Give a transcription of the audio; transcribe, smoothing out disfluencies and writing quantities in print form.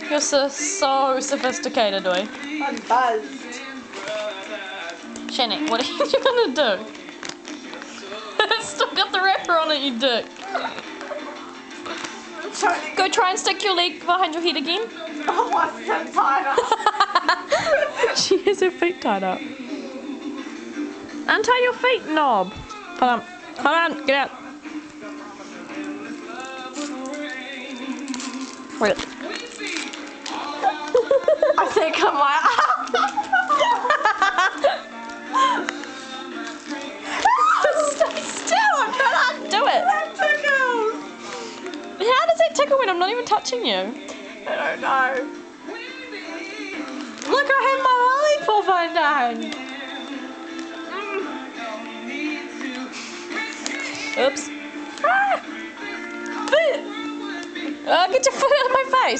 You're so sophisticated, oi. I'm buzzed. Shannon, what are you gonna do? It's still got the wrapper on it, you dick. Go try and stick your leg behind your head again. Oh, my feet tied up. She has her feet tied up. Untie your feet, knob. Hold on. Hold on. Get out. Wait. I think I might. Stay still. I'm trying to undo it. That tickles. How does that tickle when I'm not even touching you? I don't know. Look, I have my lollipop undone. Oops. Ah! Get your foot out of my face.